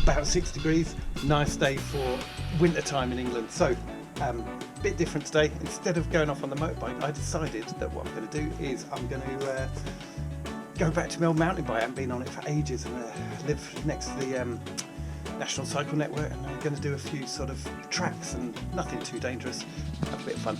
About 6 degrees, nice day for winter time in England. So bit different today. Instead of going off on the motorbike, I decided that what I'm going to do is I'm going to go back to my old mountain bike. I haven't been on it for ages, and live next to the National Cycle Network, and I'm going to do a few sort of tracks and nothing too dangerous. Have a bit of fun.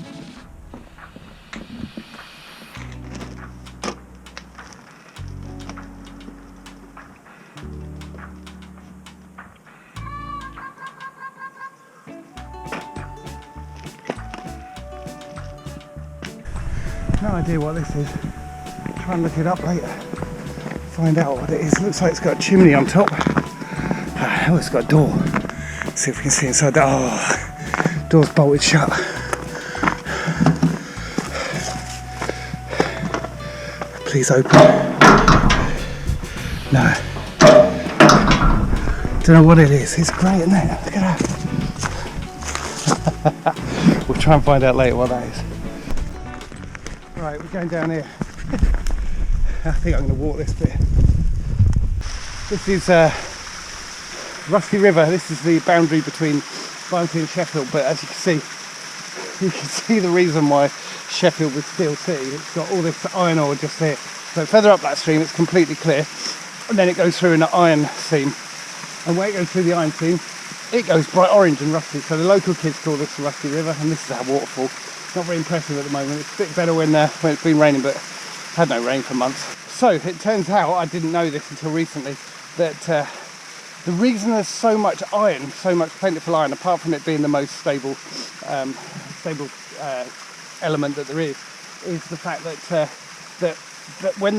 No idea what this is. Try and look it up later. Find out what it is. Looks like it's got a chimney on top. Oh, it's got a door. Let's see if we can see inside that. Oh, door's bolted shut. Please open. No. Don't know what it is. It's great, isn't it? Look at that. We'll try and find out later what that is. Right, we're going down here. I think I'm going to walk this bit. This is Rusty River. This is the boundary between Barnsley and Sheffield, but as you can see the reason why Sheffield was Steel City. It's got all this iron ore just here. So further up that stream it's completely clear, and then it goes through an iron seam, and where it goes through the iron seam it goes bright orange and rusty. So the local kids call this the Rusty River, and this is our waterfall. Not very impressive at the moment. It's a bit better when it's been raining, but had no rain for months. So it turns out, I didn't know this until recently, that the reason there's so much iron, so much plentiful iron, apart from it being the most stable element that there is the fact that that when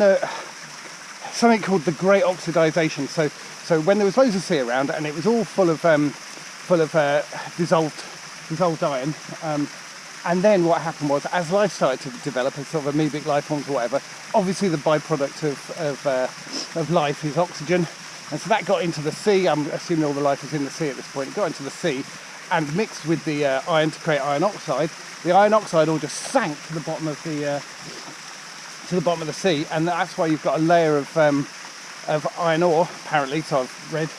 something called the Great Oxidization. So when there was loads of sea around and it was all full of dissolved iron. And then what happened was, as life started to develop, as sort of amoebic life forms or whatever, obviously the byproduct of life is oxygen. And so that got into the sea. I'm assuming all the life is in the sea at this point. It got into the sea and mixed with the iron to create iron oxide. The iron oxide all just sank to the bottom of the sea, and that's why you've got a layer of iron ore, apparently, so I've read,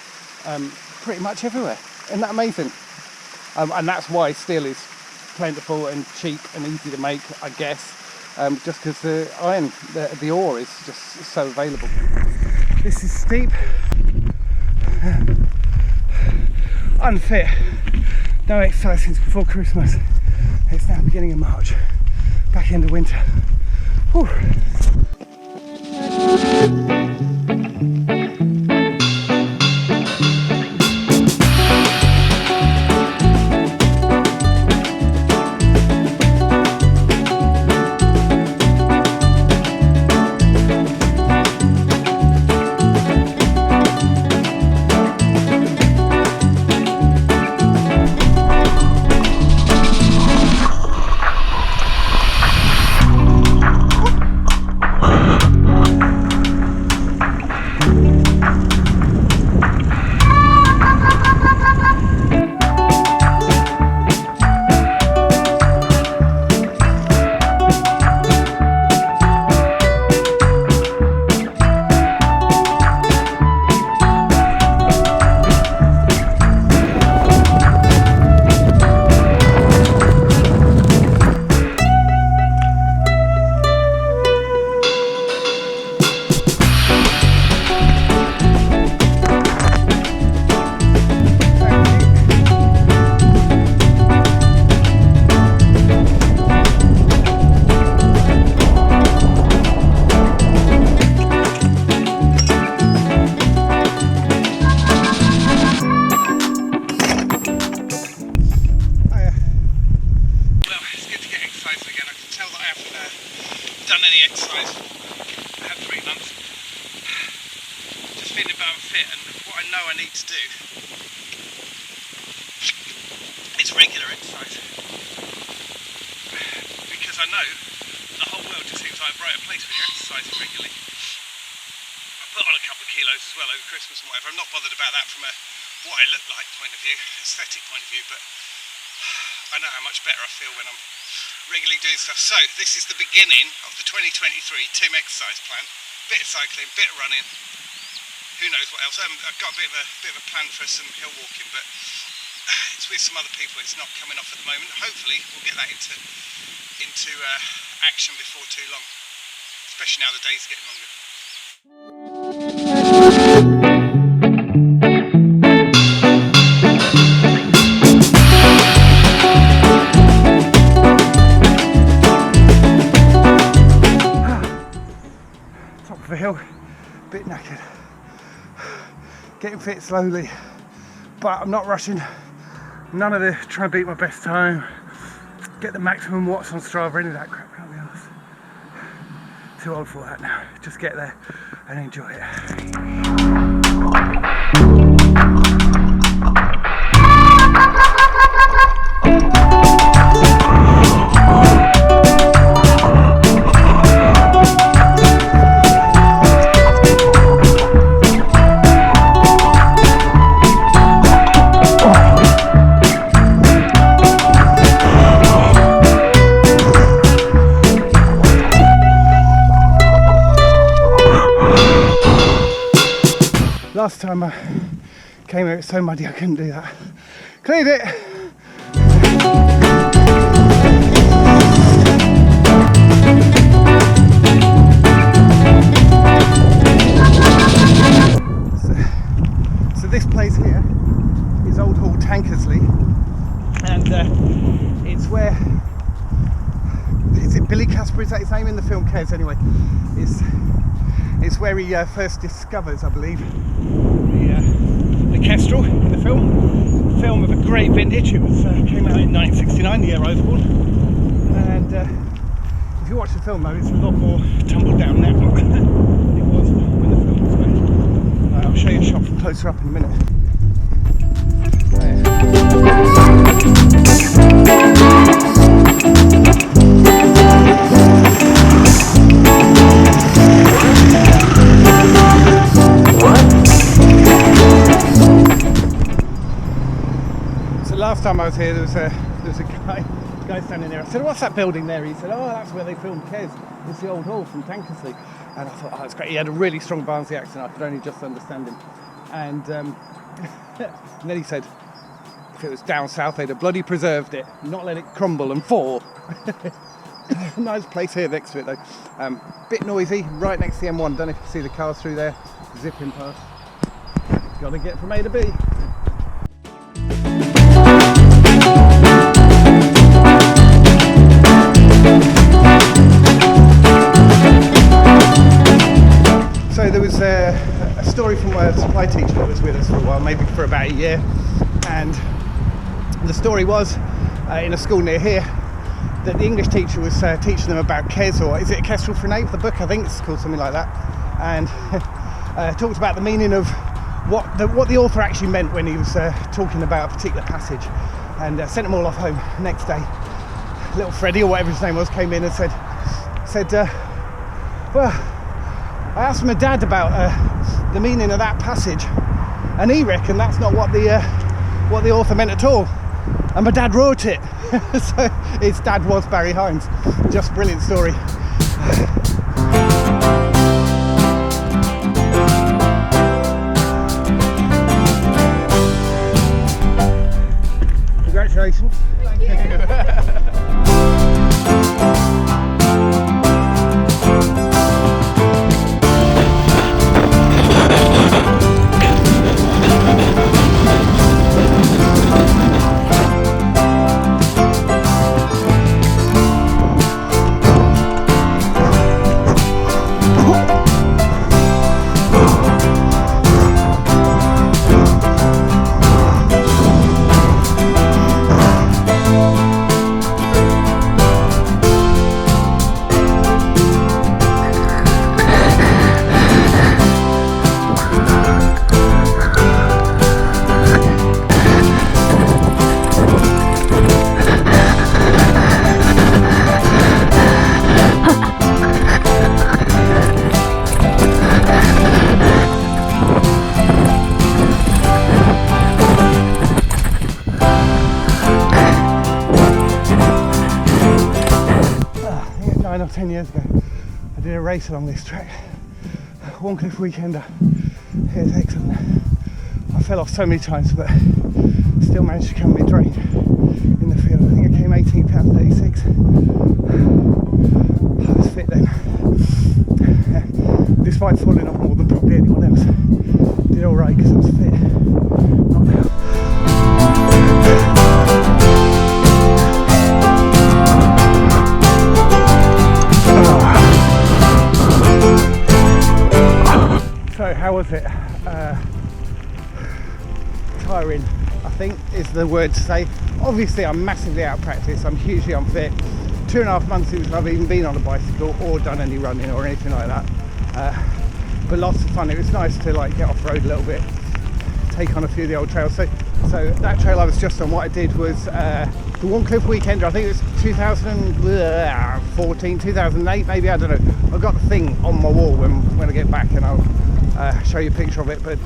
pretty much everywhere. Isn't that amazing? And that's why steel is plentiful and cheap and easy to make, I guess, just because the iron, the ore is just so available. This is steep, unfit, no exercise since before Christmas. It's now beginning of March, back into winter. Whew. Done any exercise. I had 3 months. Just feeling about fit, and what I know I need to do is regular exercise. Because I know the whole world just seems like a brighter place when you're exercising regularly. I put on a couple of kilos as well over Christmas and whatever. I'm not bothered about that from a what I look like point of view, aesthetic point of view, but I know how much better I feel when I'm regularly doing stuff. So this is the beginning of the 2023 Tim exercise plan. Bit of cycling, bit of running. who knows what else. I've got a bit of a plan for some hill walking, but it's with some other people. It's not coming off at the moment. Hopefully we'll get that into action before too long, especially now the days are getting longer. Top of a hill, a bit knackered, getting fit slowly, but I'm not rushing. None of the trying to beat my best time, get the maximum watts on Strava, any of that crap, can't be honest. Too old for that now. Just get there and enjoy it. Last time I came here, it was so muddy I couldn't do that. Cleared it! So this place here is Old Hall Tankersley, and it's where, is it Billy Casper, is that his name in the film Kes anyway? It's where he first discovers, I believe, the Kestrel in the film. Film of a great vintage. It was came out in 1969, the year I was born. And if you watch the film though, it's a lot more tumbled down now than it was when the film was made. I'll show you a shot from closer up in a minute. Last time I was here, there was a guy standing there. I said, "What's that building there?" He said, "Oh, that's where they filmed Kes. It's the Old Hall from Tankersley." And I thought, "Oh, that's great." He had a really strong Barnsley accent. I could only just understand him. And, and then he said, "If it was down south, they'd have bloody preserved it, not let it crumble and fall." Nice place here next to it though. Bit noisy, right next to the M1. Don't know if you can see the cars through there, zipping past. Got to get from A to B. So there was a story from a supply teacher that was with us for a while, maybe for about a year, and the story was in a school near here that the English teacher was teaching them about Kes, or is it a Kestrel for Nave, the book, I think it's called something like that, and talked about the meaning of what the author actually meant when he was talking about a particular passage, and sent them all off home. Next day, little Freddie, or whatever his name was, came in and said, well, I asked my dad about the meaning of that passage, and he reckoned that's not what the author meant at all, and my dad wrote it. So his dad was Barry Hines. Just brilliant story. Congratulations. Thank you. Or 10 years ago, I did a race along this track, Warncliffe Weekender, It was excellent. I fell off so many times, but still managed to come mid-range in the field. I think I came 18:36. I was fit then. Despite falling off more than probably anyone else. Did alright because I was fit. Not now. So how was it? Tiring, I think is the word to say. Obviously I'm massively out of practice, I'm hugely unfit. 2.5 months since I've even been on a bicycle or done any running or anything like that. But lots of fun. It was nice to like get off road a little bit, take on a few of the old trails. So that trail I was just on, what I did was the Warncliffe Weekender, I think it was 2014, 2008 maybe, I don't know. I've got the thing on my wall when I get back and I'll show you a picture of it, but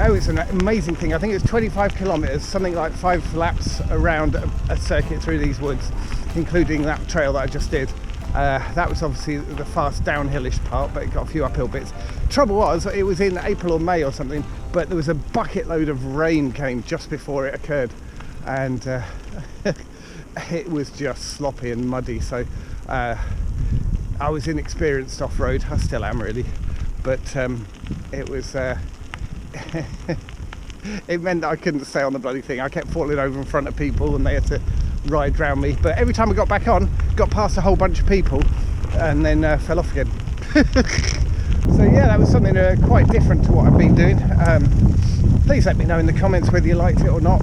oh, it's an amazing thing. I think it's 25 kilometres, something like 5 laps around a circuit through these woods, including that trail that I just did. That was obviously the fast downhillish part, but it got a few uphill bits. Trouble was, it was in April or May or something, but there was a bucket load of rain came just before it occurred, and it was just sloppy and muddy, so I was inexperienced off-road. I still am really, but it was it meant that I couldn't stay on the bloody thing. I kept falling over in front of people and they had to ride round me, but every time I got back on, got past a whole bunch of people and then fell off again. So yeah, that was something quite different to what I've been doing. Please let me know in the comments whether you liked it or not,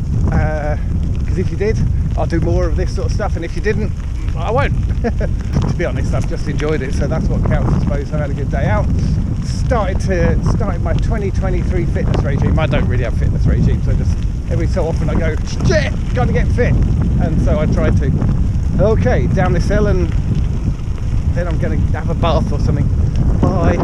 because if you did, I'll do more of this sort of stuff, and if you didn't, I won't. To be honest, I've just enjoyed it, so that's what counts, I suppose. I had a good day out. Started my 2023 fitness regime. I don't really have fitness regimes, I just every so often I go, shit, gotta get fit, and so I try to. Okay, down this hill, and then I'm gonna have a bath or something. Bye.